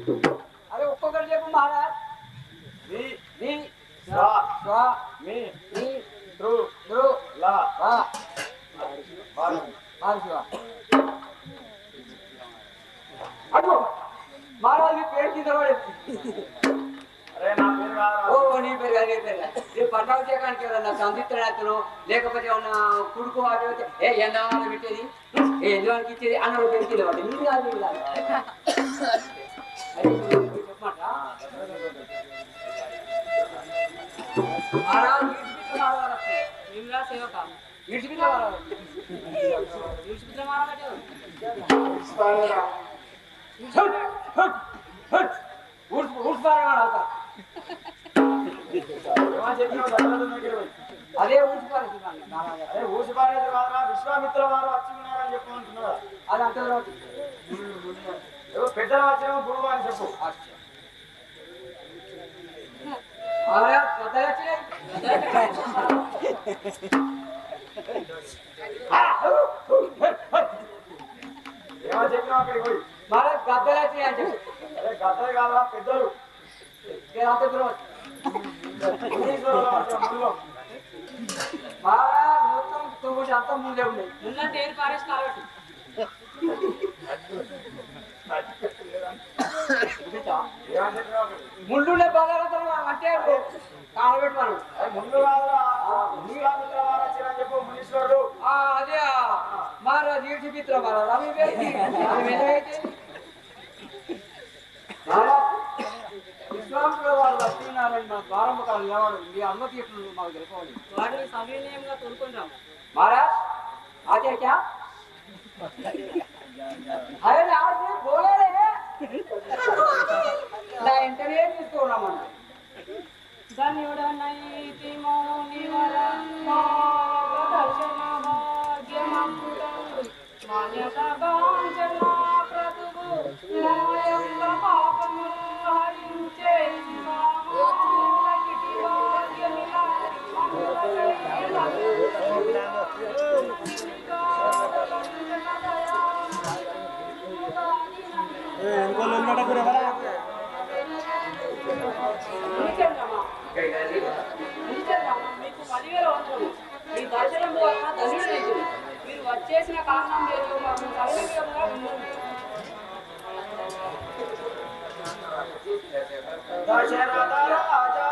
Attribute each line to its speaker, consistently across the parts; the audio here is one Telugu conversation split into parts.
Speaker 1: अरे ఒక్కొక్కటి చెప్పు మహారాజ్.
Speaker 2: వి
Speaker 1: వి
Speaker 2: స్వ
Speaker 1: స్వ
Speaker 2: మీ
Speaker 1: మీ
Speaker 2: త్రు
Speaker 1: దృ
Speaker 2: ల
Speaker 1: వా
Speaker 2: వారు
Speaker 1: శివ. అడుగు మహారాజ్ నీ పేరు కింద పడేది.
Speaker 2: అరే నా పేరు కాదు.
Speaker 1: ఓ నీ పేరు కాదు, నీ పేరు కాదు. నీ పట్టాలు చేయడానికి ఎవరన్నా సందిత్తనాయతను లేకపోతే ఏమన్నా కుడుకు వాడి ఏ ఎండవాళ్ళు పెట్టేది ఏ ఎందువానికి ఇచ్చేది అన్న పేరు కింద పడి నీది కాదు నీది కాదు. చెప్పమాట మహారాజ్ ఇడిచిపిట్ల అదే ఊసిపారే
Speaker 2: విశ్వామిత్ర వారు వచ్చి ఉన్నారని చెప్పమంటున్నారు.
Speaker 1: అది అంత
Speaker 2: పెద్దలు వచ్చిన గురువు అని చెప్పు. ఏమని చెప్పినా అక్కడికి పోయి
Speaker 1: మన గద్దలు వచ్చినాయి అని చెప్పి.
Speaker 2: అరే గద్దలు కాదురా పెద్దలు.
Speaker 1: అంత దూరం మొత్తం తొమ్మిది అంతా ముందే ఉన్నాయి. ముందంటే ఏం పారేసి కాబట్టి ముందుండే బగారంతో అంటే కాలబెట్టమను.
Speaker 2: ముందు చెప్పు మునీశ్వరుడు.
Speaker 1: అదే మహారాజు ఈడ్చిపిత్ర మహారాజు అవి విశ్వామిత్రుల వారు లక్ష్మీనారాయణ మన ప్రారంభకాలం నిలవాడు. మీ అనుమతి ఎట్లు మాకు తెలుసుకోవాలి. వాడిని సవినయంగా తోడుకుంటాం మహారాజ్. ఆచార్య క్యా అరే రాజు బోలే నా ఇంటనే తీసుకున్నామన్నా. ధన్యుడనైతి మౌనివర దర్శన భాగ్యమృతం మాన్యత గాంచన ప్రభువు మాయంగ పాపము హరించే శివామూలకిటి భాగ్యమిల మీకు 10,000 వందలు. మీ దర్శనం వలన ధన్యుడైతే మీరు వచ్చేసిన కారణం లేదు. మాకు సవినయంగా విన్నాము.
Speaker 2: దశరథ రాజా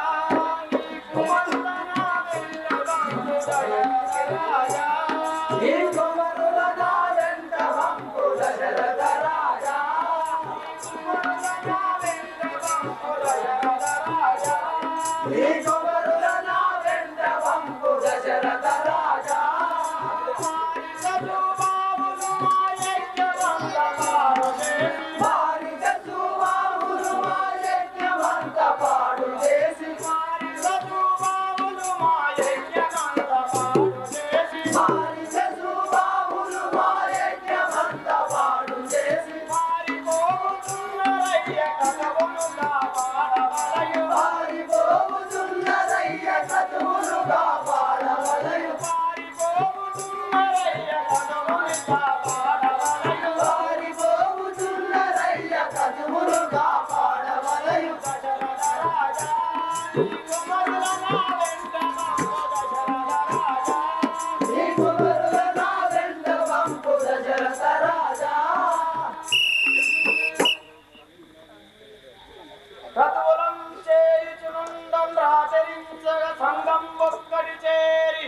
Speaker 2: సంగం ఒక్కడి చేరి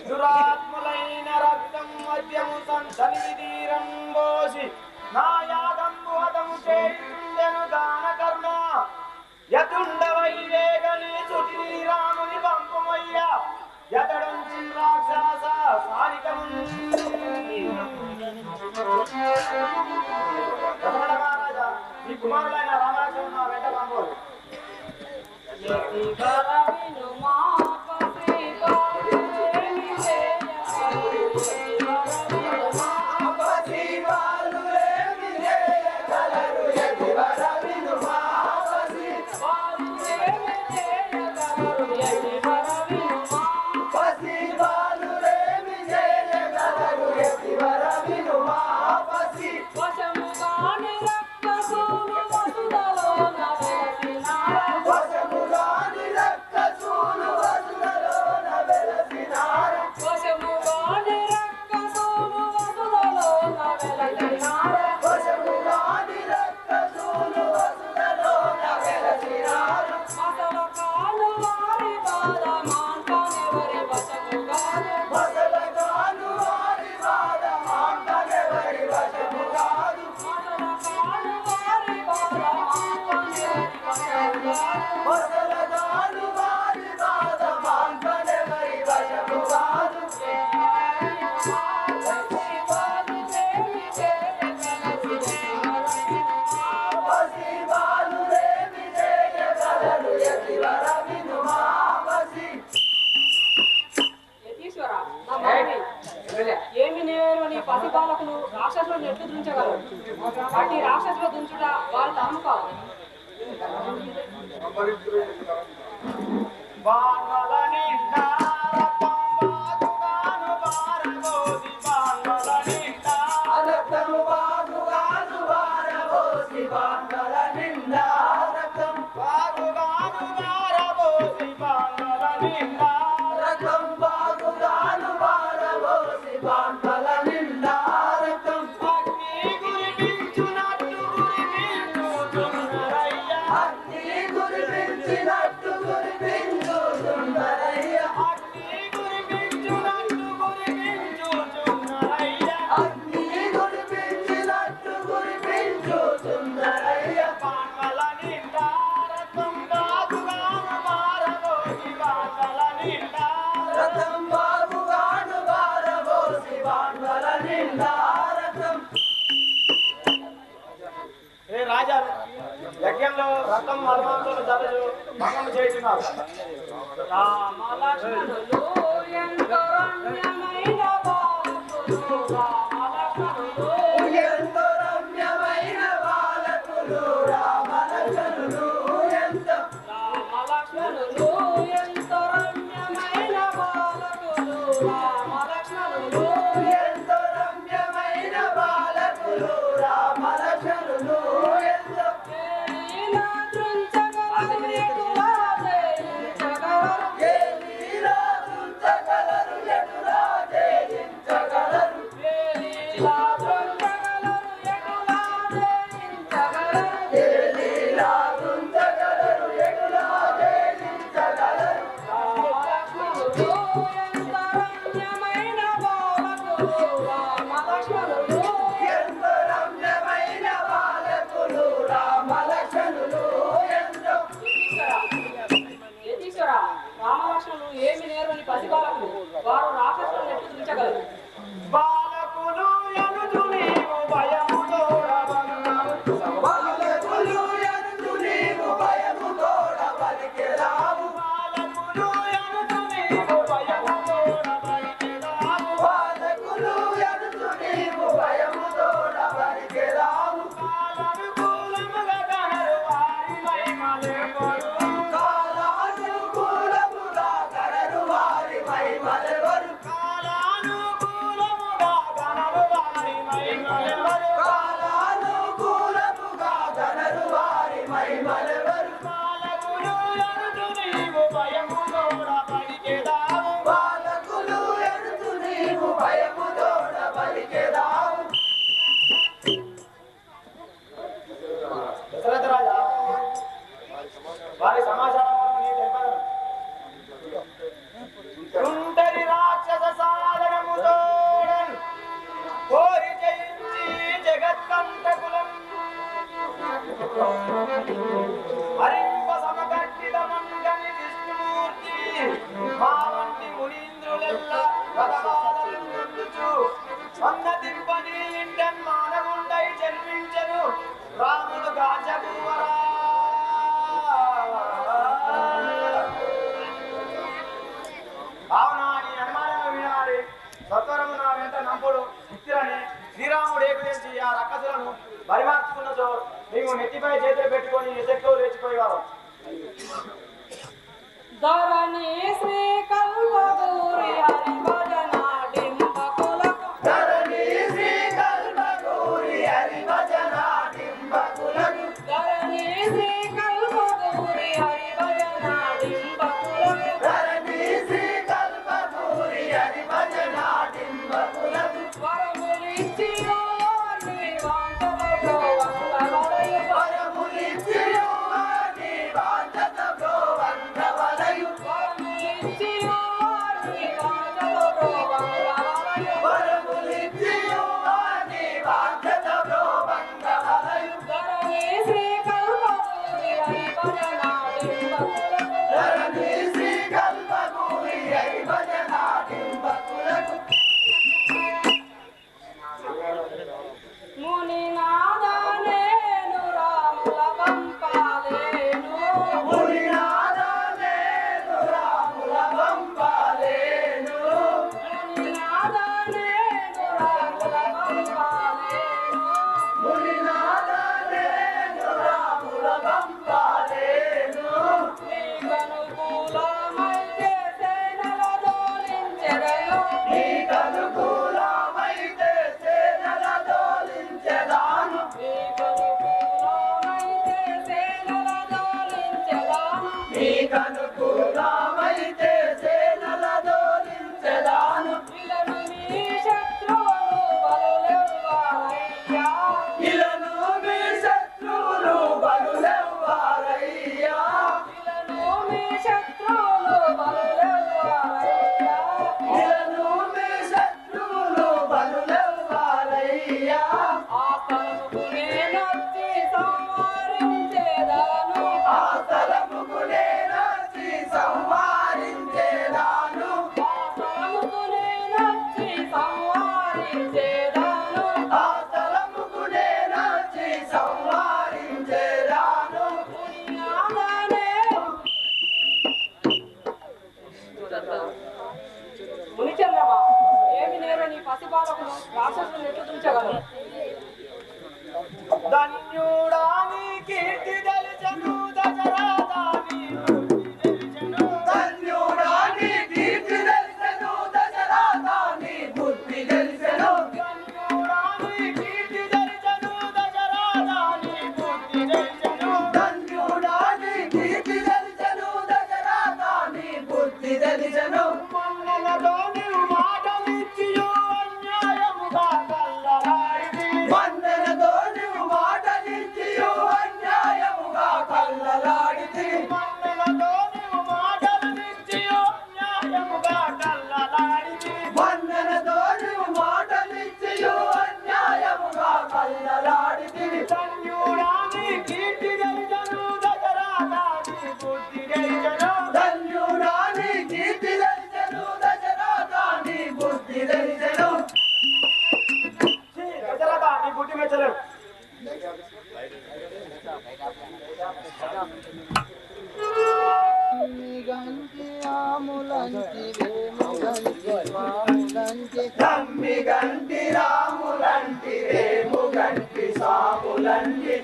Speaker 2: దురాత్ములైన రక్తం మద్యము సంధనిధిరం పోసి నా యాగంబు హతము చేయుండెను దాన కర్మ యతుండవై వేగని చుటి రాముని పంపమయ్య యతడుంచి రాక్షస సారికము మహారాజా ఈ కుమారులైన రామరాజు వెంట పంపరు.
Speaker 1: వశముగాని రక్తసూను మధుదల
Speaker 3: అట్టి రాక్షసుల దుంచుట వారు తాము కావు.
Speaker 2: బాణల నిండా రక్తం బాగుగాను బారబోసి బాణల నిండా
Speaker 1: రక్తం బాగుగాను బారబోసి బాణల నిండా రక్తం
Speaker 2: బాగుగాను బారబోసి బాణల నిండా
Speaker 1: రక్తం బాగుగాను బారబోసి బాణల నిండా రక్తం
Speaker 2: అగ్ని కురిపించునట్టు కురిపించుచున్నరయ్యా
Speaker 1: అగ్ని కురిపించినట్టు కురిపించుచున్నరయ్యా
Speaker 2: అగ్ని కురిపించునట్టు కురిపించుచున్నరయ్యా
Speaker 1: అగ్ని కురిపించినట్టు కురిపించుచున్నరయ్యా
Speaker 2: బాణల నిండా రక్తం బాగుగాను బారబోసి బాణల నిండా
Speaker 1: రక్తం బాగుగాను బారబోసి బాణల నిండా రక్తం
Speaker 2: ఏ రాజా యజ్ఞంలో రక్తం మలమాంసాలు జరజు భంగం చేస్తున్నారు.
Speaker 3: రామ లక్ష్మణులు ఎంతో రమ్యమైన బాలకులు. రామ లక్ష్మణులు
Speaker 1: ఎంతో రమ్యమైన బాలకులు రామ లక్ష్మణులు ఎంతో
Speaker 3: రామ లక్ష్మణులు ఎంతో రమ్యమైన బాలకులు. రామ లక్ష్మణులు
Speaker 1: ఎంతో రమ్యమైన బాలకులు రామ లక్ష్మణులు ఎంతో
Speaker 3: ఏలినా దృంచగలరు ఎటులా జయించగలరు.
Speaker 1: ఏ లీలా దుంచగలరు ఎటులా జయించగలరు
Speaker 3: ఏలినా దృంచగలరు ఎటులా జయించగలరు.
Speaker 1: ఏ లీలా దుంచగలరు ఎటులా జయించగలరు
Speaker 3: రామ లక్ష్మణులు ఎంతో రమ్యమైన బాలకులు. రామ లక్ష్మణులు
Speaker 1: ఎంతో రమ్యమైన బాలకులు రామ లక్ష్మణులు ఎంతో
Speaker 3: యతీశ్వర రామలక్ష్మణులు ఏమి నేర్వని పసిబాలకులు. వారు రాక్షసులను ఎట్లు దించగలరు.
Speaker 2: బాలకులు ఎనుచు నీవు భయము తోడవన్నావు.
Speaker 1: బాలకులు ఎందు నీవు భయము తోడ పలికెదావు
Speaker 2: బాలకులు ఎనుచు నీవు భయము తోడవన్నావు.
Speaker 1: బాలకులు ఎందు నీవు భయము తోడ పలికెదావు
Speaker 2: కాలానుకూలముగా కనరు వారి మహిమలెవ్వరు.
Speaker 1: కాలానుకూలముగా కరరు వారి మహిమలెవరు
Speaker 2: కాలానుకూలముగా కనరు వారి మహిమలెవ్వరు.
Speaker 1: కాలానుకూలముగా కరరు వారి మహిమలెవరు
Speaker 2: బాలకులు ఎనుచు నీవు భయము తోడవడికెదావు.
Speaker 1: బాలకులు ఎందు నీవు భయము తోడ పలికెదావు
Speaker 2: దశరథ రాజా వారి సమాచారం నీ తెలిపను. తుంటరి రాక్షస సాధనము తోడన్ కోరి జయించి జగత్కంటకులం హరింప సమకట్టిల మంగని విష్ణుమూర్తి మా వంటి మునీంద్రులెల్ల రథమాలనందుచు సన్నతింపని ఇండన్ మానవుండై జన్మించెను రాముడు గాజభూవరా. కావున ఈ అనుమానము వినాలి. సత్వరము నా వెంట నంపుడు ఇత్తిరని శ్రీరాముడు ఏకదేశి ఆ రక్కసులను పరిమార్చుకున్నచో మేము నెత్తిపై చేతులు పెట్టుకొని ఎసెట్లో లేచిపోయేవారు.
Speaker 3: ధరణి శ్రీ కల్పగూరి హరి భజన డింబకులకు.
Speaker 1: ధరణి శ్రీ కల్పగూరి హరి భజన డింబకులకు
Speaker 3: ధరణి శ్రీ కల్పగూరి హరి భజన డింబకులకు.
Speaker 1: ధరణి శ్రీ కల్పగూరి హరి భజన డింబకులకు
Speaker 3: వరములిచ్చి వారిని వాంఛలతో వందవలయు.
Speaker 1: వరములిచ్చి వారి వాంఛతో వందవలయు
Speaker 3: వరములిచ్చి వారిని వాంఛలతో
Speaker 2: కనుకూలమైతే సేనల దోలించెదాను
Speaker 3: ఇలను మీ శత్రువులు బలులెవ్వారయ్యా
Speaker 2: ఇలను మీ శత్రువులు బలులెవ్వారయ్యా
Speaker 3: ఇలను మీ శత్రువులు బలులెవ్వారయ్యా
Speaker 2: ఇలను మీ శత్రువులు బలులెవ్వారయ్యా
Speaker 3: ఆ స్థలముకు నేనొచ్చి సంహరించేదాను
Speaker 2: ఆ స్థలముకు నేనొచ్చి సంహరించేదాను
Speaker 3: ఆ స్థలముకు నేనొచ్చి సంహరించేదాను
Speaker 2: ఆ స్థలముకు నేనొచ్చి సంహరించేదాను
Speaker 3: పుణ్యాలనే మునిచంద్రమా ఏమి నేరు నీ పసిబాలకును రాక్షసులు ఎట్లు తుంచగలరు
Speaker 2: ధన్యుడా నీ కీర్తి తెలిసెను దశరథా నీ బుద్ధి తెలిసెను ధన్యుడా నీ కీర్తి తెలిసెను దశరథా నీ బుద్ధి తెలిసెను ధన్యుడా నీ కీర్తి తెలిసెను దశరథా నీ బుద్ధి తెలిసెను ధన్యుడా నీ కీర్తి తెలిసెను దశరథా నీ బుద్ధి తెలిసెను మన్ననతో నీవు మాటలిచ్చియు అన్యాయముగా కల్లలాడితి మన్ననతో నీవు మాటలిచ్చియు అన్యాయముగా కల్లలాడితి మన్ననతో నీవు మాటలిచ్చియు అన్యాయముగా కల్లలాడితి మన్ననతో నీవు మాటలిచ్చియు అన్యాయముగా కల్లలాడితి ధన్యుడా నీ కీర్తి తెలిసెను దశరథా నీ బుద్ధి తెలిసెను ధన్యుడా నీ కీర్తి తెలిసెను దశరథా నీ బుద్ధి తెలిసెను దశరథా నీ బుద్ధి మెచ్చలేడు నమ్మి గంటి రాములంటి రేము గంటి సాములంటి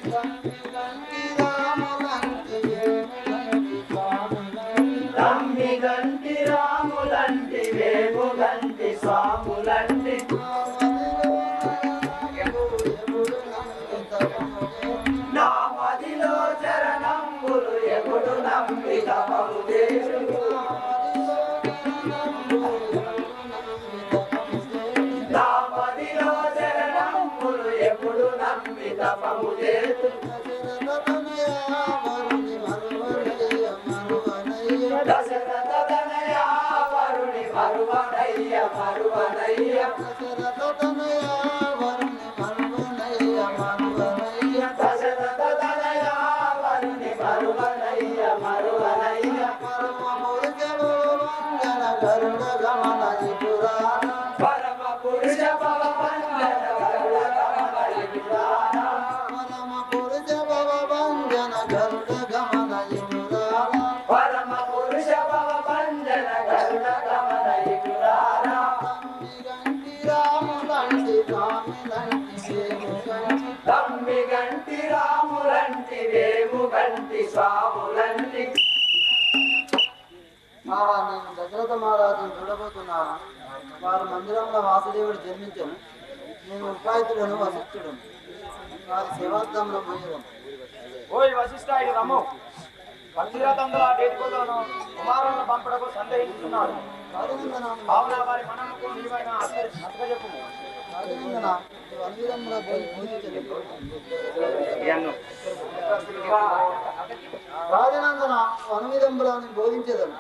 Speaker 2: నమ్మి గంటి రాములంటి రేము గంటి సాములంటి నా మదిలో చరణంబులు ఎప్పుడు నమ్మి తపము చేసు నా మదిలో చరణంబులు ఎప్పుడు నమ్మి తపము చేసు దశరథ తనయా వరుణి మరువనయ్య మరువనయ్య దశరథ తనయా వరుణి మరువనయ్య మరువనయ్య పరమ పురుష భవవందన గరుడ గమనయ పురాణ పరమ పురుష భవవందన గరుడ గమనయ పురాణ తమ్మి గంటి రాములంటి వేము గంటి స్వాములంటి
Speaker 4: నేను దశరథ మహారాజును చూడబోతున్నాను. వారి మందిరంలో వాసుదేవుడు జన్మించను. నేను ఉపాయితులను వశిష్ఠుడు వారి సేవార్థంలో పోయేదను.
Speaker 2: ఓయ్ వశిష్ఠ ఇటు రమ్ము భక్తిరథంలో డేటిపోతాను కుమారులను పంపడకు సందేహిస్తున్నాడు కావున వారి మనముకు నీవైన చెప్పు
Speaker 4: మందిరంలో బోధించలేదు. రాజనందన వనవిధంబులను బోధించదను.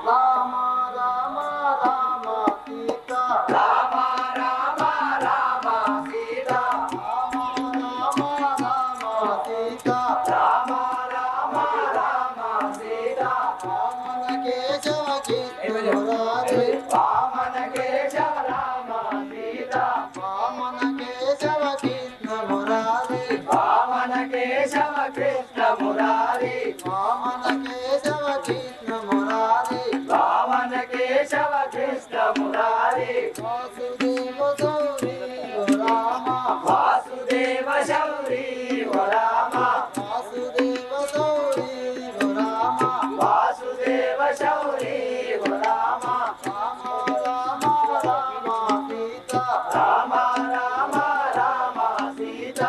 Speaker 4: రామ రామ రామ సీత
Speaker 2: రామ రామ రామ సీత
Speaker 4: రామ రామ రామ సీత
Speaker 2: రామ రామ రామ సీత
Speaker 4: వామన కేశవ కీర్తి మురారి
Speaker 2: వామన కేశవ రామ సీత
Speaker 4: వామన కేశవ కృష్ణ మురారి
Speaker 2: వామన కేశవ కృష్ణ మురారి
Speaker 4: వామన కేశవ కృష్ణ మురారి
Speaker 2: వామన కేశవ కృష్ణ మురారి
Speaker 4: వాసుదేవ సౌరీ రామ
Speaker 2: వాసుదేవ శౌరీ రామ
Speaker 4: వాసుదేవ సౌరీ రామ
Speaker 2: వాసుదేవ శౌరీ రామ
Speaker 4: రామ రామ రామ సీత
Speaker 2: రామ రామ రామ సీత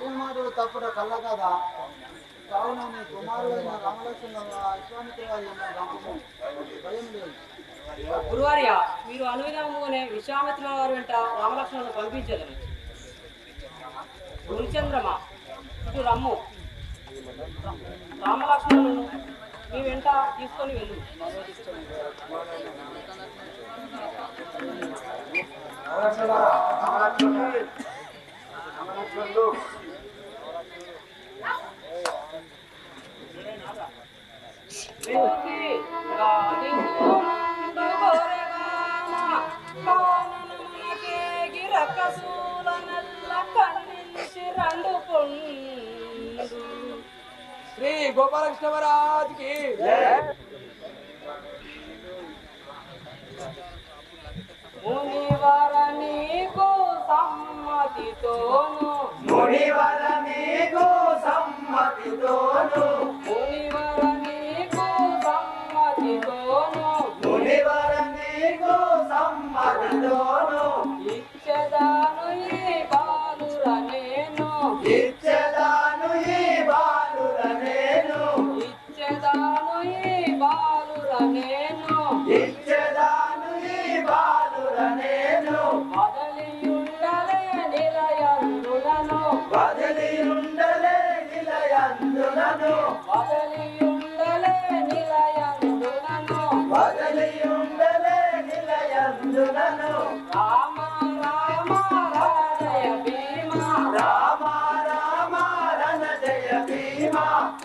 Speaker 4: జగన్మాతుడు తప్పుడు కళ్ళ కదా కావున నీ కుమారుడైన రామలక్ష్మణ విశ్వామిత్ర గారి రామము భయం లేదు.
Speaker 3: గురువార్య మీరు అనువిధముగానే విశ్వామిత్రుల వారి వెంట రామలక్ష్మణులను పంపించేదని. గురుచంద్రమ ఇటు రమ్ము, రామలక్ష్మణులను మీ వెంట తీసుకొని వెళ్ళు.
Speaker 1: శ్రీ గోపాలకృష్ణ మహారాజ్కి
Speaker 3: మునివర నీకు సమ్మతితోను,
Speaker 2: మునివర నీకు సమ్మతితోను,
Speaker 3: మునివర నీకు సమ్మతితోను,
Speaker 2: మునివర నీకు సమ్మతితోను,
Speaker 3: ఇచ్చెదాను ఈ బాలుర నేను,
Speaker 2: ఇచ్చెదాను ఈ బాలుర నేను,
Speaker 3: ఇచ్చెదాను ఈ బాలుర నేను,
Speaker 2: ఇచ్చెదాను ఈ బాలుర నేను,
Speaker 3: వదలియుండలే నిలయందులను,
Speaker 2: వదిలియుండలే నిలయందులను,
Speaker 3: వదలియుండలే నిలయందులను,
Speaker 2: వదిలియుండలే నిలయందులను,
Speaker 3: రామ రామ రాజయ భీమ,
Speaker 2: రామ రామ రణ జయ భీమ,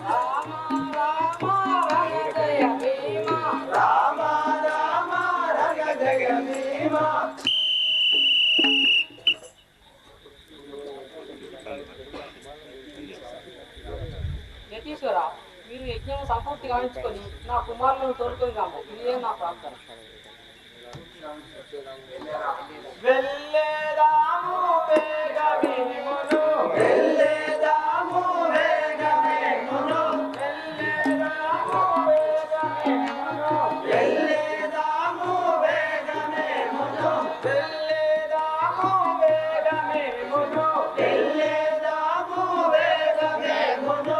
Speaker 3: రామ రామ రాజయ భీమ,
Speaker 2: రామ రామ రణ జయ భీమ.
Speaker 3: యతీశ్వర మీరు యజ్ఞం సంపూర్తి గావించుకొని నా కుమారులను తోలుకొని రాము. ఇదే నా ప్రార్థన.
Speaker 2: వెళ్ళేదాము వేగ వినుమును, వెళ్ళేదాము వేగ వినుమును, వెళ్ళేదాము వేగ వినుమును, వెళ్ళేదాము వేగ వినుమును, వెళ్ళేదాము వేగ వినుమును, వెళ్ళేదాము వేగ వినుమును,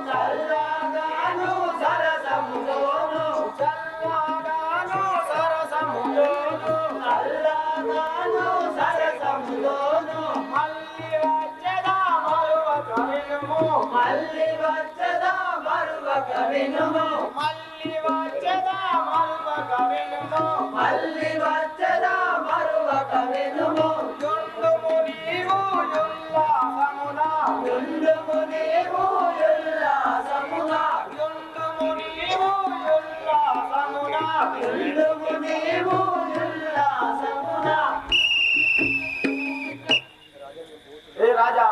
Speaker 2: చల్లగాను సరసములోను, చల్లగాను సరసములోను, చల్లగాను సరసములోను, మళ్ళీ వచ్చదా మరువక వినుము, మళ్ళీ వచ్చదా మరువక వినుము, మళ్ళీ వచ్చదా మరువక వినుము, మళ్ళీ వచ్చదా మరువక వినుము, యుండుము నీవు యుల్లాసమున, యుండుము నీవు యుల్లాసమున, యుండుము నీవు యుల్లాసమున, యుండుము నీవు యుల్లాసమున. ఏ రాజా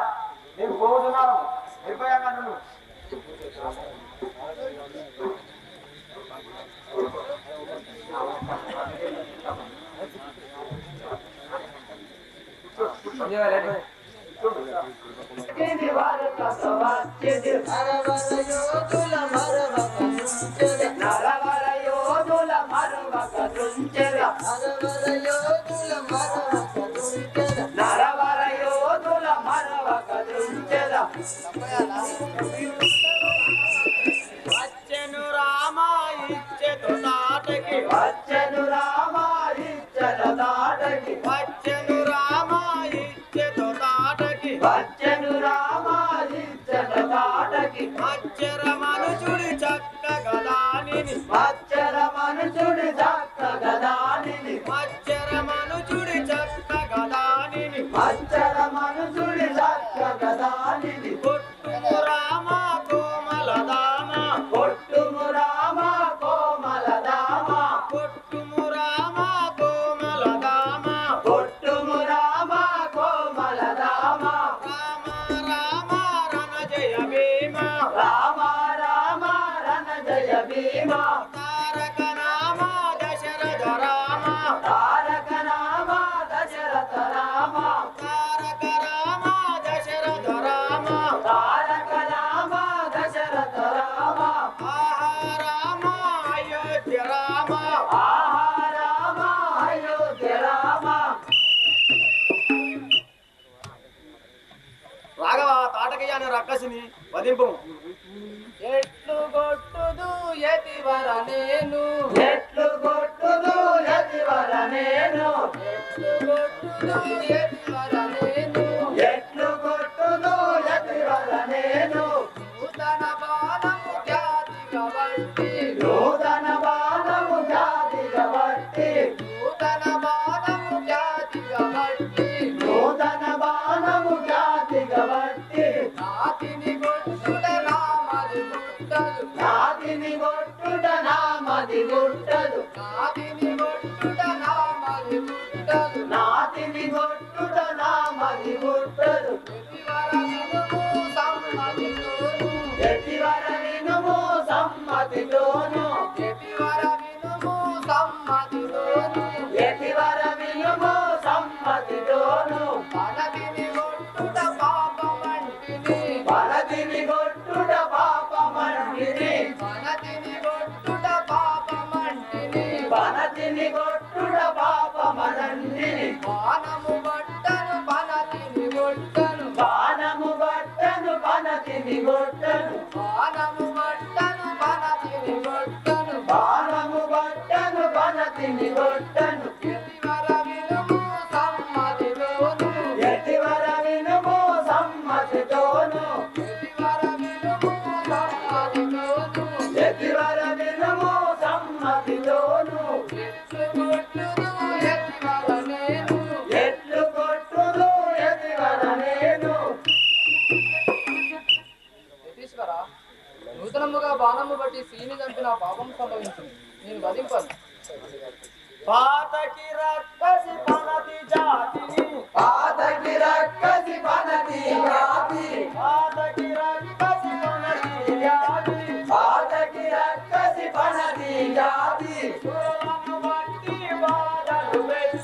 Speaker 2: నీకు పోతున్నారు అయిపోయాక నువ్వు
Speaker 4: నరవరయోధుల మరవక దృంచెద,
Speaker 2: నరవరయోధుల మరువక దృంచెద,
Speaker 4: నరవరయోధుల మరవక దృంచెద,
Speaker 2: నరవరయోధుల మరవక దృంచెద. వచ్చెను రామ ఇచ్చెను తాటకి, వచ్చెను రామ ఇచ్చెను తాటకి, వచ్చెను రామ ఇచ్చెను తాటకి, వచ్చెను రామ ఇచ్చెను తాటకి, అచ్చర మనుషుడి చక్క గదానిని, అచ్చర మనుషుడి చక్క గదానిని, అచ్చర మనుషుడి చక్క గదానిని, అచ్చర మనుషుడి చక్క గదానిని, కొట్టుము రామ కోమలదామ, కొట్టుము రామ కోమలదామ, కొట్టుము రామ కోమలదామ, కొట్టుము రామ కోమలదామ, రామ రామ రణ జయ భీమ, రామ రామ రణ జయ భీమ, తారక నామ దశరథ
Speaker 3: నేను
Speaker 2: ఎట్లు కొట్టుదు యతివర నేను ఎట్లు కొట్టుదు యతివర నేను
Speaker 3: నూతన బాణము జాతిగా బట్టి
Speaker 2: నూతన బాణము జాతిగా బట్టి
Speaker 3: నూతన బాణము జాతిగా బట్టి
Speaker 2: నూతన బాణము జాతిగా బట్టి
Speaker 3: నాతిని కొట్టుట నామది గుట్టదు
Speaker 2: నాతిని కొట్టుట నామది గుట్టదు
Speaker 3: నాతిని కొట్టుట నామది గుట్టదు
Speaker 2: నాతిని కొట్టుట నామది గుట్టదు
Speaker 3: ఎతివర వినుము సమ్మతితోను
Speaker 2: యతివర వినుము సమ్మతితోను
Speaker 3: ఎతివర వినుము సమ్మతితోను
Speaker 2: యతివర వినుము సమ్మతితోను
Speaker 3: పనతిని కొట్టుట పాపమంటిని
Speaker 2: పరదిని కొట్టుట పాపమంటిని
Speaker 3: పనతిని కొట్టుట పాపమంటిని
Speaker 2: పనతిని కొట్టుట పాపమనంటిని
Speaker 3: బాణము బట్టను పనతిని కొట్టను
Speaker 2: బాణము బట్టను పనతిని కొట్టను
Speaker 3: బాణము బట్టను పనతిని కొట్టను
Speaker 2: బాణము బట్టను పనతిని కొట్టను
Speaker 3: ఎతివర వినుము సమ్మతితోను
Speaker 2: యతివర వినుము సమ్మతితోను
Speaker 3: ఎతివర వినుము సమ్మతితోను
Speaker 2: యతివర వినుము సమ్మతితోను
Speaker 3: ఎట్లు కొట్టుదు ఎతివర నేను
Speaker 2: ఎట్లు కొట్టుదు యతివర నేను
Speaker 3: యతీశ్వర నూతనముగా బాణము బట్టి సీని చంపిన పాపం సంభవించింది నేను వధింపను
Speaker 2: పాతకి రక్కసి పనతి జాతిని
Speaker 1: పాతకి రక్కసి పనతి జాతి
Speaker 2: పాతకి రక్కసి పనతి జాతి
Speaker 1: పాతకి రక్కసి పనతి జాతి
Speaker 2: సురలను బట్టి బాధలు పెట్టి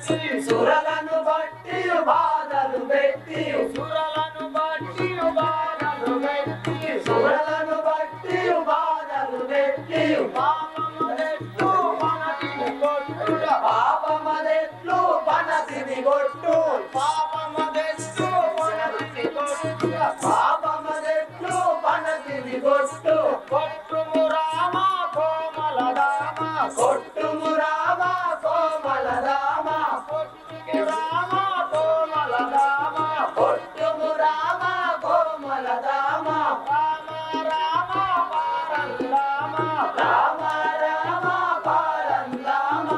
Speaker 1: సురలను బట్టి బాధలు పెట్టి
Speaker 2: సురలను బట్టి బాధలు పెట్టి
Speaker 1: సురలను బట్టి బాధలు పెట్టి
Speaker 2: పాపములెట్లు పనతిని కొట్టుట
Speaker 1: పాపమదెట్లు పనతిని కొట్టు
Speaker 2: పాపములెట్లు పనతిని కొట్టుట
Speaker 1: పాపమదెట్లు పనతిని కొట్టు
Speaker 2: కొట్టుము రామ కోమల రామ
Speaker 1: కొట్టుము రామ కోమల రామ
Speaker 2: కొట్టుము రామ కోమల రామ
Speaker 1: కొట్టుము రామ కోమల రామ
Speaker 2: రామ రామ పారం రామ
Speaker 1: రామ రామ పారం రామ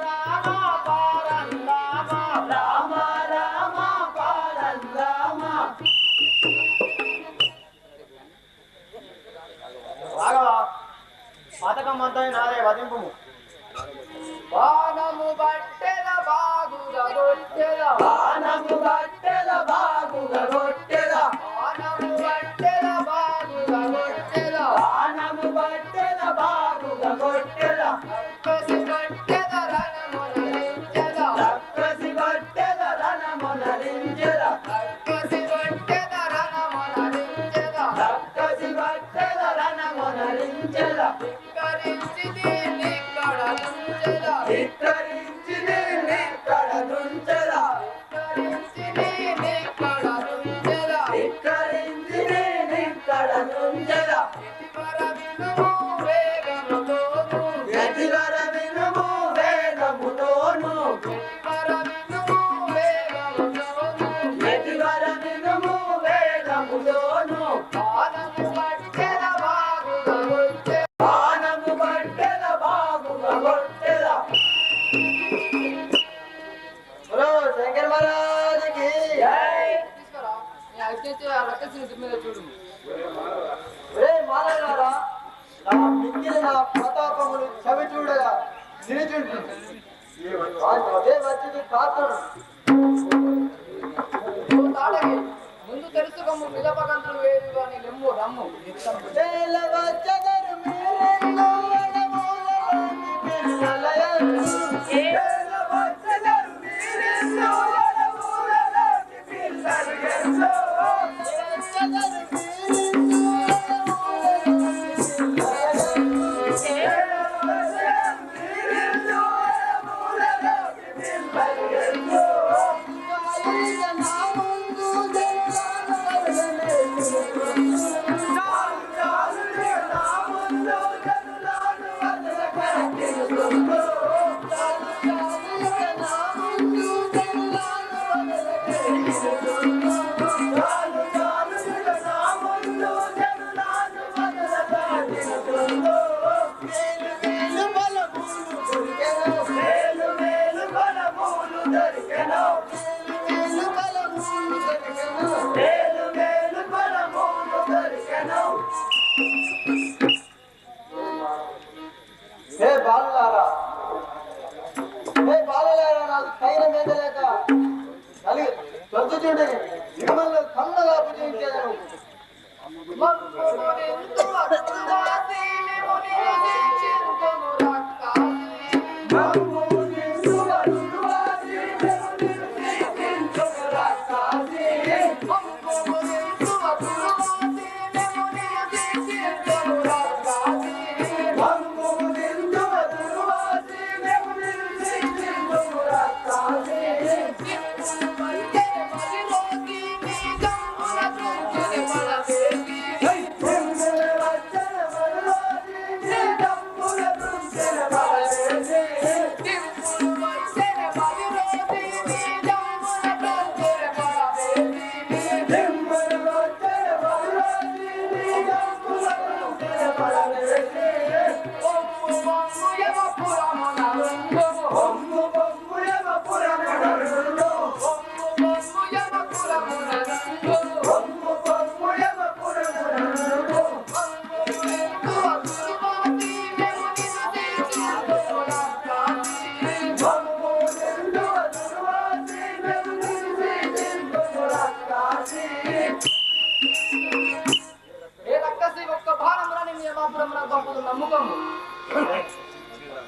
Speaker 2: రామ పారం రామ
Speaker 1: రామ రామ పారం రామ
Speaker 2: రాఘవ పథకం అంతా నాదే వధింపు
Speaker 3: బాణము బట్టెల బాగుగా కొట్టెల
Speaker 1: బాణము బట్టెల బాగుగా కొట్టెద
Speaker 3: బాణము బట్టెల బాగుగా కొట్టెల
Speaker 1: బాణము బట్టెల బాగుగా కొట్టెద
Speaker 3: కసి కొట్టెద రణమునరించెద
Speaker 1: రక్కసి కొట్టెద రణమునరించెద
Speaker 3: కసి కొట్టెద రణమునరించెద
Speaker 1: రక్కసి కొట్టెద రణమునరించెద
Speaker 3: ధిక్కరించిది నిక్కడనుంచెద
Speaker 1: ధిక్కరించిది నిక్కడనుంచెద
Speaker 3: ధిక్కరించిది నిక్కడనుంచెద
Speaker 1: ధిక్కరించిది నిక్కడనుంచెద
Speaker 3: ఎతివర వినుము వేగముతోను
Speaker 1: యతివర వినుము వేగముతోను
Speaker 3: ఎతివర వినుము వేగముతోను
Speaker 1: యతివర వినుము వేగముతోను
Speaker 3: బాణము బట్టెల బాగుగా కొట్టె
Speaker 1: బాణము బట్టెల బాగుగా కొట్టెద
Speaker 2: హలో శంకర్ మహారాజుకి
Speaker 3: తీసుకురా నీ అగ్నించి ఆ రక్కసిని దుమ్మిద చూడు
Speaker 2: రే మాలగారా నా మిక్కిలి నా ప్రతాపములు చవి చూడగా నిలిచుంటుంది అదే వచ్చింది కాతను
Speaker 3: నువ్వు తాడగి ముందు తెలుసుకోము నిలపకంతులు వేరు అని లెమ్ము రమ్ము
Speaker 2: వచ్చదరు మీరెన్నో వడమూలలోని పిల్లలయందు.
Speaker 1: వచ్చెదరు మీరెన్నో వడమూలలోని పిల్లలు ఎన్నో.
Speaker 2: వచ్చదరు మీరెన్నో వడమూలలోని పిల్లలయందు.
Speaker 1: మీరెన్నో వడమూలలోని పిల్లలు ఎన్నో.
Speaker 2: గాలిగ నా ముందు దేవాలయమే.
Speaker 1: చాలు చాలులే నా
Speaker 4: నాకు పైన మేదలేక కలిగి చదువుతుంటే మిమ్మల్ని కన్నగా పూజించేదను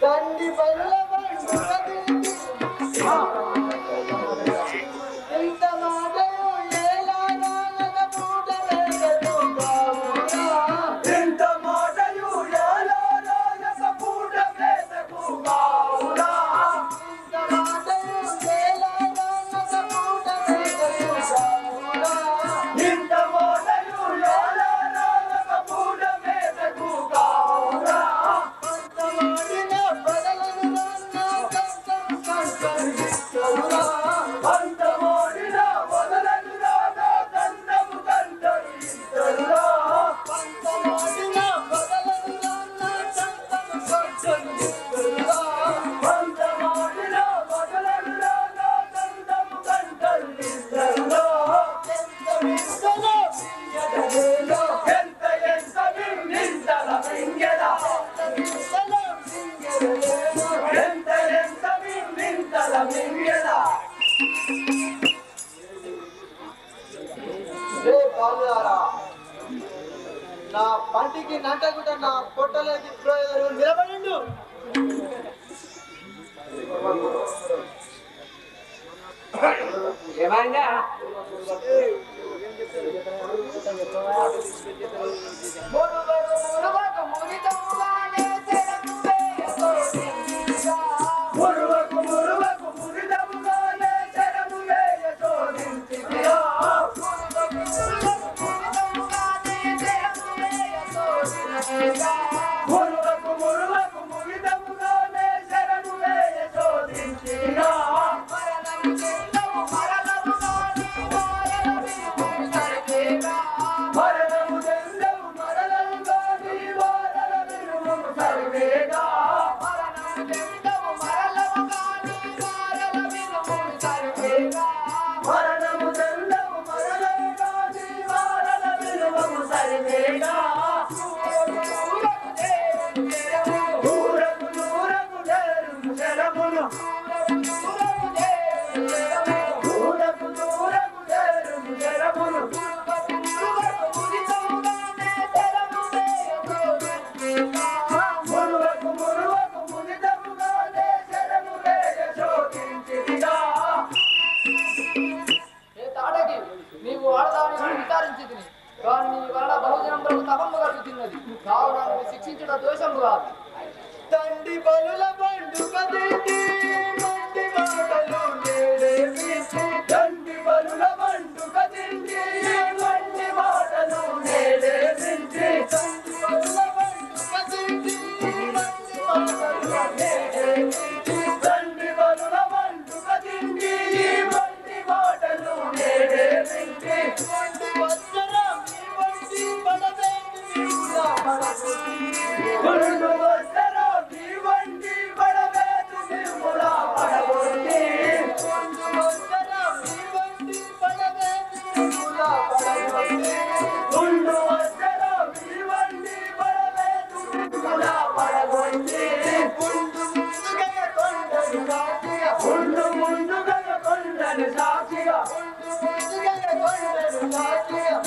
Speaker 4: తండ్రి పనుల ఇంత మాటలు ఎలా రానక పూట వేదకు బావురా ఇంత మాటలు ఎలా రానక పూట వేదకు బావురా ఇంత మాటలు ఎలా రానక పూట వేదకు బావురా ఇంత మాటలు ఎలా రానక పూట వేదకు బావురా నా పంటికి నంటగుట నా పొట్టలోకి నిలబడిండు
Speaker 1: ఏమైందా
Speaker 4: తండ్రి బలుల పండుగ మండి మాటలు నేడేమించి తండ్రి బలుల పండుగ మండి మాటలు నేడేమించి తండ్రి బలుల పండుగ మండి మాటలు
Speaker 2: తండ్రి బలుల వండుక తిండి వంటి మాటలు నేడే వింటి వత్సరం నీ వంటి పడవేంటి నీవులా పడగొట్టి వత్సరం నీ వంటి పడవేంటి నీవులా పడగొట్టి వత్సరం నీ వంటి పడవేంటి నీవులా పడగొట్టి వత్సరం నీ వంటి పడవేంటి నీవులా పడగొట్టి ముందుగా కొండను సాక్షిగా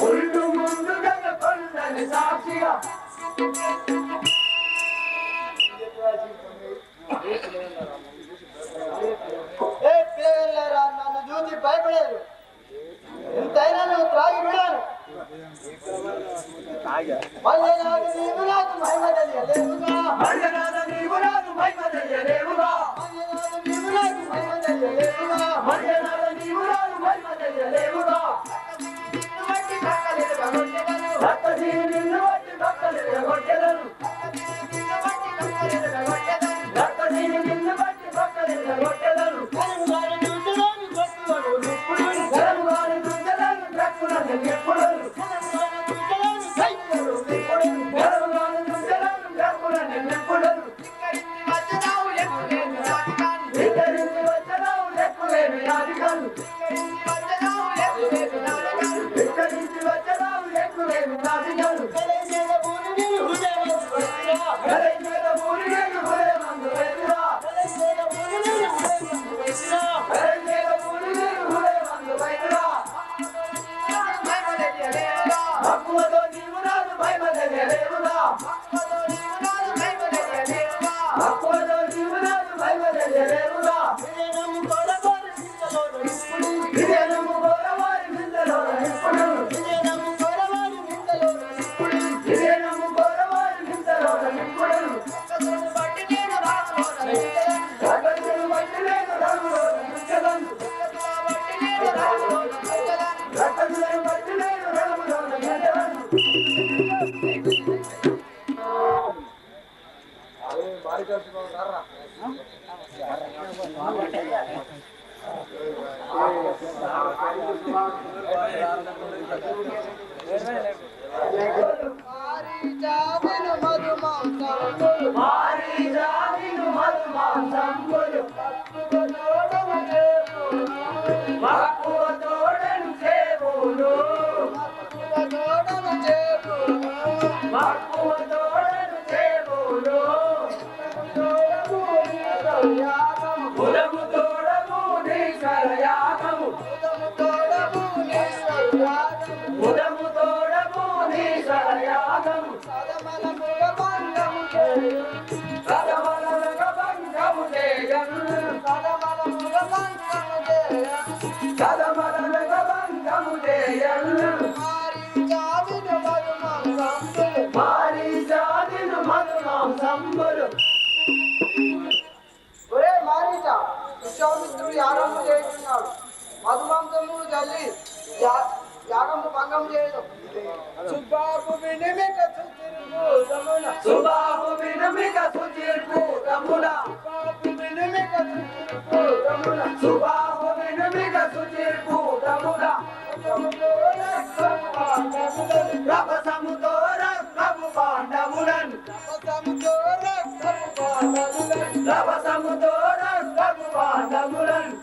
Speaker 2: ముందుగా కొండను సాక్షిగా నన్ను చూసి భయపడేది ఎంతైనా నువ్వు త్రాగి విడాను నీవు నాకు మహిమ తెలియలేవుగా నీవు నాకు మహిమ తెలియలేవుగా నీవు నాకు మహిమ తెలియలేవుగా నీవు నాకు మహిమ తెలియలేవుగా నిన్ను బట్టి భక్తులు కొట్టెదను నిన్ను బట్టి భక్తులు కొట్టెదను విశ్వామిత్రుడు యాగము చేస్తున్నాడు. మధుమాంసము జల్లి యాగము భంగం చేయదు. సుబాబు వినిమిక సుచిర్భూతమున సుబాబు వినిమిక సుచిర్భూతమున సుబాబు వినిమిక సుచిర్భూతమున సుబాబు వినిమిక సుచిర్భూతమున రభసముతో రక్తము పాండవులను రభసముతో రక్తము పాండవులను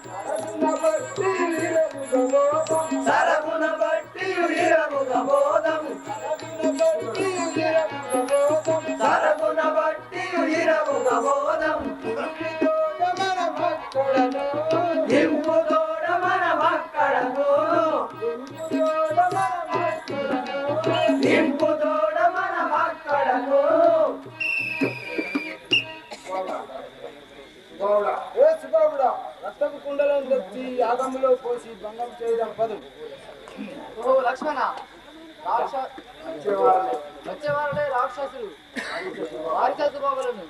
Speaker 2: సరగుణ బట్టి వీరముగ బోధము సరగుణ బట్టి వీరముగ బోధము ఇంపుతోడ మన మక్కడను ఇంపుతోడ మన మక్కడను రక్తపు కుండలను తెచ్చి యాగములో పోసి భంగం చేయడం పదు. ఓ లక్ష్మణ, వచ్చేవారులే రాక్షసులు వారి బాబులను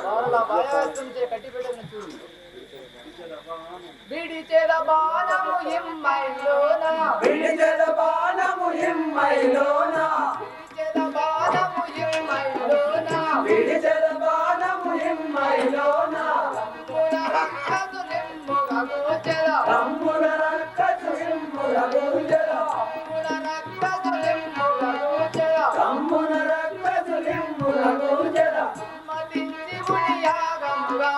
Speaker 2: వారుల భయవస్తుంచే కట్టిపెట్టను చూడు. విడిచెద బాణము ఇమ్మైలోన విడిచెద బాణము ఇమ్మైలోన విడిచెద బాణము ఇమ్మైలోన విడిచెద బాణము ఇమ్మైలోన బావిలోన రంగుల రక్కసు నిమ్ముల గోచెద రంగుల రక్కసు నిమ్ముల గోచెద సమ్మతించి ముని యాగముగా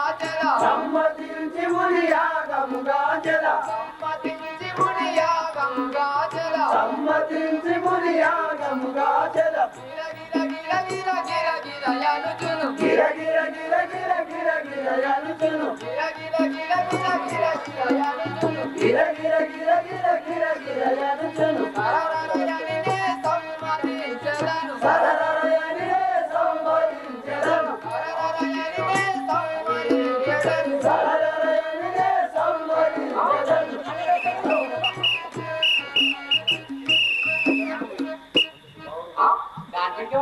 Speaker 2: చెద సమ్మతించి ముని యాగముగా చెద గిర గిర గిర గిర గిర గిర యానుచును గిర గిర గిర గిర గిర గిర యానుచును సరరయనినే సమ్మతించెదను సరరయనినే సమ్మతించెదను సరరయనినే సమ్మతించెదను
Speaker 1: దాంట్లో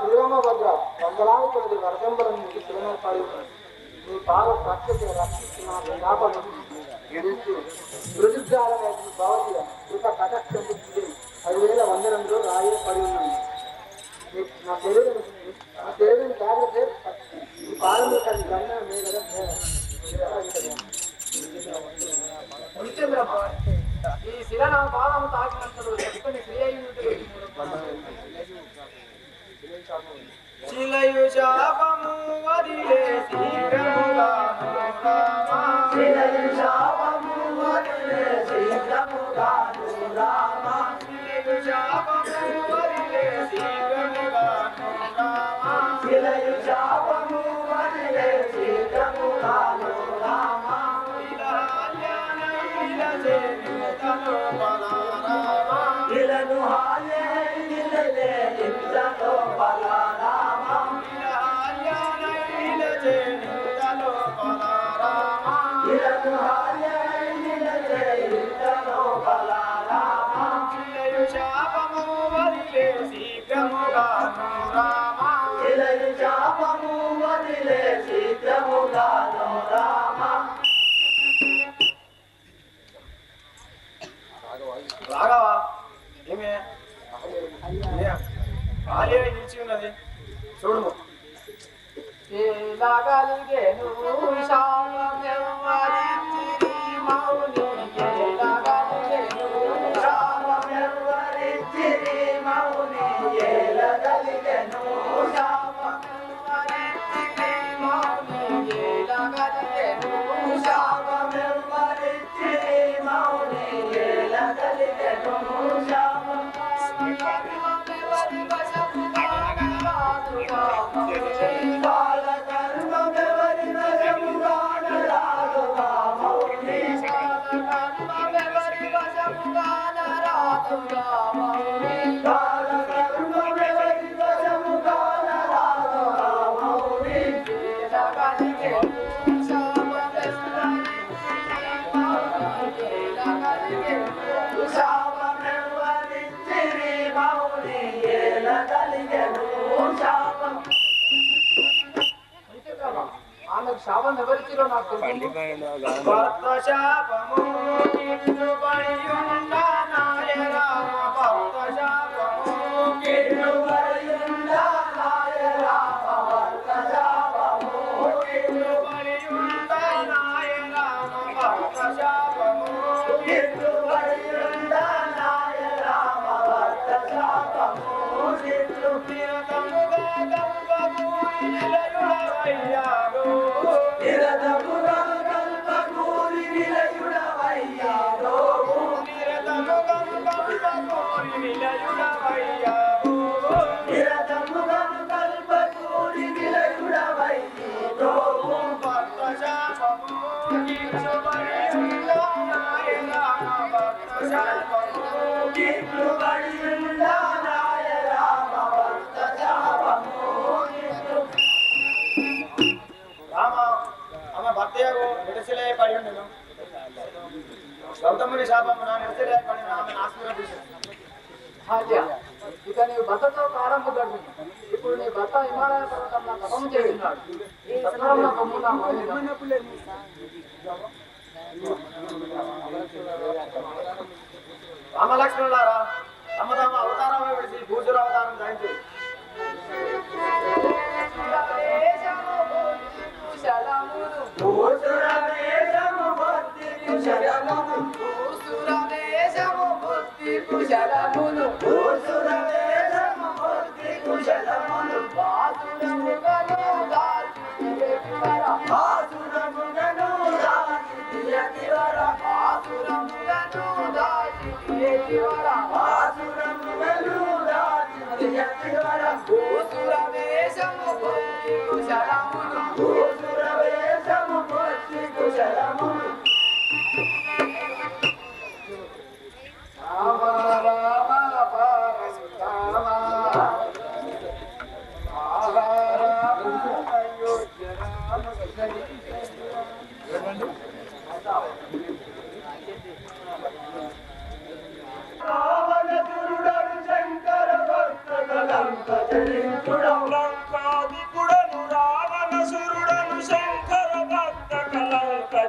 Speaker 4: శ్రీరామభద్ర వందలాది కొద్ది వరదంబరం మీకు తిరుమల
Speaker 1: నీ పాద ప్రకృతి రక్షించిన శాపము ఎడుస్తూ మృదుగాలమైన భవతి కృత కటక్షము 10,000 వందనంలో రాయే పడి ఉన్నాను. నా తెలుగుని తాగితే ఈ పాదము కానీ గన్న మీద
Speaker 2: ఈ శిల నా పాదము తాకినంతలో చెప్పని క్రియ శిలయు శాపము వదిలేసి శిలయు శాపము వదిలేసి శిలయు శాపము వదిలేసి శిలయు శాపము వదిలేసి ఇలను హాలే ఇలలే ఇంతలో బలరామ ఇలను హాలే ఇలలే ఇంతలో బలరామ శిలయు శాపము వదిలే శీఘ్రముగాను రామ శిలయు శాపము వదిలే శీఘ్రముగాను రామ. రాఘవా ఏమే ఖాళీ నిలిచి ఉన్నది చూడు. ఎలాగలిగేను శాపమెవ్వరిచ్చిరి మౌని ఎలాగలిగేను శాపమెవ్వరిచ్చిరి మౌని ఎలాగలిగేను శాపమెవ్వరిచ్చిరి మౌని ఎలాగలిగేను శాపమెవ్వరిచ్చిరి మౌని ఎలాగలిగేను ఆమెకు శాపం ఎవరిచ్చిరో నాకు భర్త శాపము కిండు పడి ఉండా నాయ రామ భర్త శాపము కిండు పడి ఉండా నాయ రామ భర్త శాపము కిండు పడి ఉండా నాయ రామ భర్త శాపము కిండు పడి ఉండా నాయ రామ భర్త శాపము కిండు తిరతముగా గంగకు నిలయుడవయ్యారు నిరతముగా కల్పకూరి నిలయుడవయ్యారు నిరతముగా కల్పకూరి నిలయుడవయ్యారు నిరతముగా కల్పకూరి నిలయుడవయ్యారు భక్త శాపము కించుబడి ఉండా నాయన భక్త శాపము కించుబడి ఉండా నాయన భక్త శాపము రామ ఆమె భర్తయ్యకు నిరసలే పడి ఉండను. గౌతముని శాపము నా నిరసలే పడి ఆమె నాశనం ఇక నీ భర్తతో ప్రారంభం జరిగింది. ఇప్పుడు నీ భర్త హిమాలయ పర్వతంలో తపం చేస్తున్నాడు. ఈ సత్వరంలో కొమ్మున రామలక్ష్మణులారా తమ తమ అవతారం విడిచి భూసుర అవతారం ధరించి
Speaker 1: భూసుర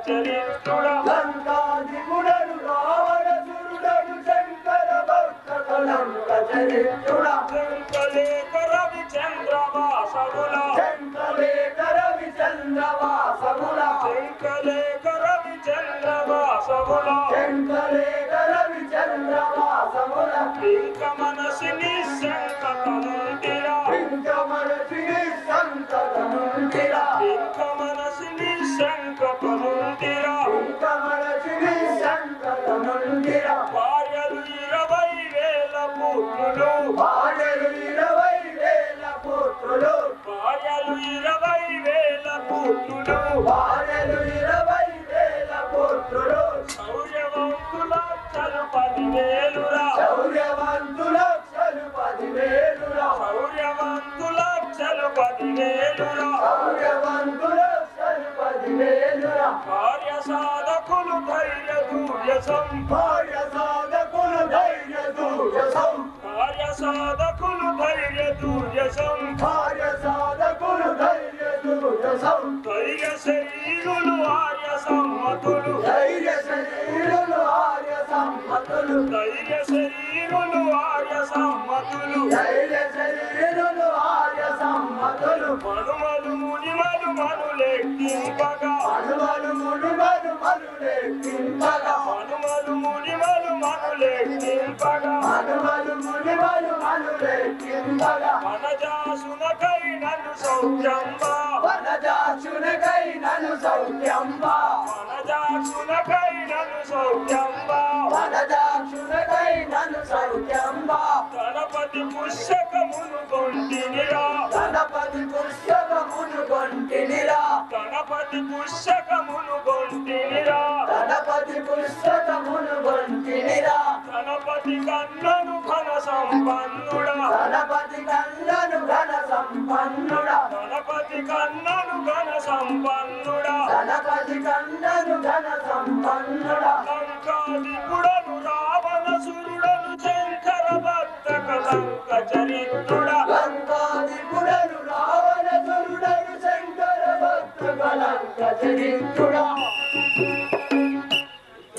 Speaker 5: చరిత్రుడా
Speaker 2: లంకాధిపుడను రావణసురుడను శంకర భక్త కళంక చరిత్రుడా
Speaker 5: శంకలేఖ రవిచంద్రవాసముల
Speaker 2: శంకలేఖ రవిచంద్రవాసముల
Speaker 5: శంకలేఖ రవిచంద్రవాసముల
Speaker 2: శంకలేఖ రవిచంద్రవాసముల
Speaker 5: ఇంక మనసిని సంకటముంటిరా
Speaker 2: ఇంక మనసిని సంకటముంటిరా
Speaker 5: ఇంక మనసిని సంకటముంటిరా
Speaker 2: ఇంక మనసిని సంకటముంటిరా
Speaker 5: భార్యలు 20,000 పుత్రులు
Speaker 2: భార్యలు 20,000 పుత్రులు
Speaker 5: భార్యలు 20,000 పుత్రులు
Speaker 2: భార్యలు 20,000 పుత్రులు
Speaker 5: శౌర్యవంతుల చలు 10,000రా
Speaker 2: శౌర్యవంతుల చలు 10,000రా
Speaker 5: శౌర్యవంతుల చలు 10,000రా
Speaker 2: శౌర్యవంతుల చలు 10,000రా
Speaker 5: కార్య సాధకులు ధైర్య దూర్యసం
Speaker 2: భార్య సాధకులు ధైర్య దూర్యసం
Speaker 5: కార్య సాధకులు ధైర్య దూర్యసం
Speaker 2: భార్య సాధకులు ధైర్య దూర్యసం
Speaker 5: ధైర్య శరీరులు ఆర్య సమ్మతులు
Speaker 2: ధైర్య శరీరులు ఆర్య సమ్మతులు
Speaker 5: ధైర్య శరీరులు ఆర్య సమ్మతులు
Speaker 2: ధైర్య శరీరులు ఆర్య సమ్మతులు
Speaker 5: మనుమలు మునిమలు మనులెక్కింపగా
Speaker 2: మనుమలు మునుమలు మనులెక్కింపగా
Speaker 5: మనుమలు మునిమలు మనులెక్కింపగా
Speaker 2: మనుమలు మునిమలు మనులెక్కింపగా
Speaker 5: వనజాసునకై నన్ను సౌఖ్యంబా
Speaker 2: వనజాక్షునికై నన్ను సౌఖ్యంబా
Speaker 5: వనజాసునకై నన్ను సౌఖ్యంబా
Speaker 2: వనజాక్షునికై నన్ను సౌఖ్యంబా
Speaker 5: గణపతి పుష్యకమును కొంటినిరా
Speaker 2: గణపతి పుష్యకమును కొంటినిరా
Speaker 5: గణపతి పుష్యకమును కొంటినిరా
Speaker 2: గణపతి పుష్యకమును కొంటినిరా
Speaker 5: గణపతి కన్నను ఘన సంపన్నుడా
Speaker 2: గణపతి కన్నను ఘన సంపన్నుడా
Speaker 5: గణపతి కన్నను ఘన సంపన్నుడా
Speaker 2: గణపతి కన్నను ఘన సంపన్నుడా
Speaker 5: లంకాధిపుడను రావణసురుడను శంకర భక్త కళంక చరిత్రుడా
Speaker 2: లంకాధిపుడను రావణసురుడను శంకర భక్త కళంక చరిత్రుడా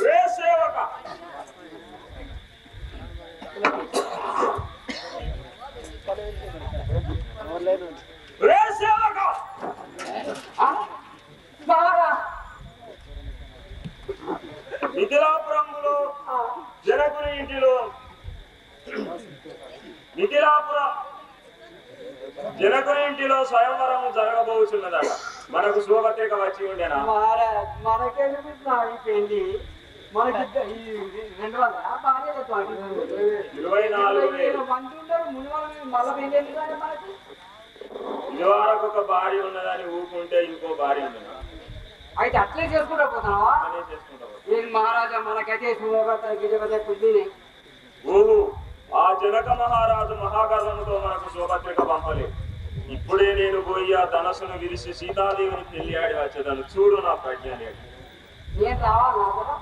Speaker 5: రే సేవక రే సేవక మిథిలాపురంలో జనకుని ఇంటిలో జనకుని ఇంటిలో స్వయంవరం జరగబోతున్నదట మనకు శుభపత్రిక వచ్చి ఉండేనా
Speaker 1: మనకేంటి మనకి ఈ 200 భార్యలతో
Speaker 5: 24,000
Speaker 1: మంది ఉండరు మునివాళ్ళు మళ్ళీ పెళ్ళి కానీ మనకి
Speaker 5: ఇదివరకు ఒక భార్య ఉన్నదని ఊకుంటే ఇంకో భార్య ఉన్నది
Speaker 1: అయితే అట్లే చేసుకుంటా పోతున్నావా
Speaker 5: అనే చేసుకుంటావు
Speaker 1: నేను మహారాజా మనకైతే గిజగదే కుదిని
Speaker 5: ఓహో ఆ జనక మహారాజు మహాగర్వంతో మనకు శుభపత్రిక పంపలేదు ఇప్పుడే నేను పోయి ఆ ధనస్సును విరిసి సీతాదేవిని పెళ్లి ఆడి వచ్చేదాన్ని చూడు నా ప్రజ్ఞ లేదు
Speaker 1: నేను రావాలా కదా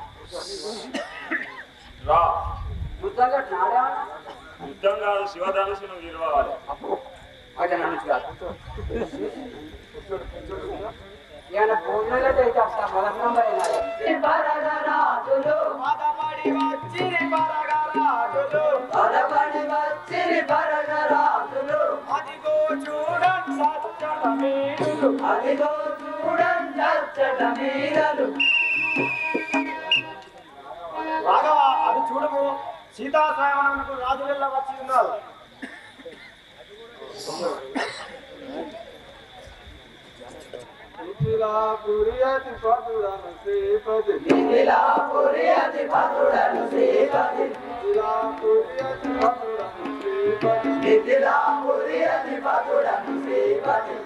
Speaker 5: రా
Speaker 1: యుద్ధంగా నాడేమన్నా
Speaker 5: యుద్ధం కాదు శివధనుసును విరవాలి
Speaker 1: అయితే నన్ను ఏమైనా భోజనాలు అయితే వస్తా మొదటి నంబర్ పరగరాజులు
Speaker 2: పదపడి వచ్చిరి పరగరాజులు
Speaker 1: పరబడి వచ్చిరి పరగరాజులు
Speaker 2: అదిగో చూడండి సచ్చట మీరులు
Speaker 1: అదిగో చూడండి చచ్చట మీరలు
Speaker 2: రాఘవ అది చూడము సీతా స్వయంవరమునకు రాజులెల్లా వచ్చి ఉన్నారు
Speaker 1: మిథిలాపురియతి పదుడను శ్రీపతి
Speaker 2: మిథిలాపురియతి పదుడను శ్రీపతి
Speaker 1: మిథిలాపురియతి పదుడను శ్రీపతి
Speaker 2: మిథిలాపురియతి పదుడను శ్రీపతి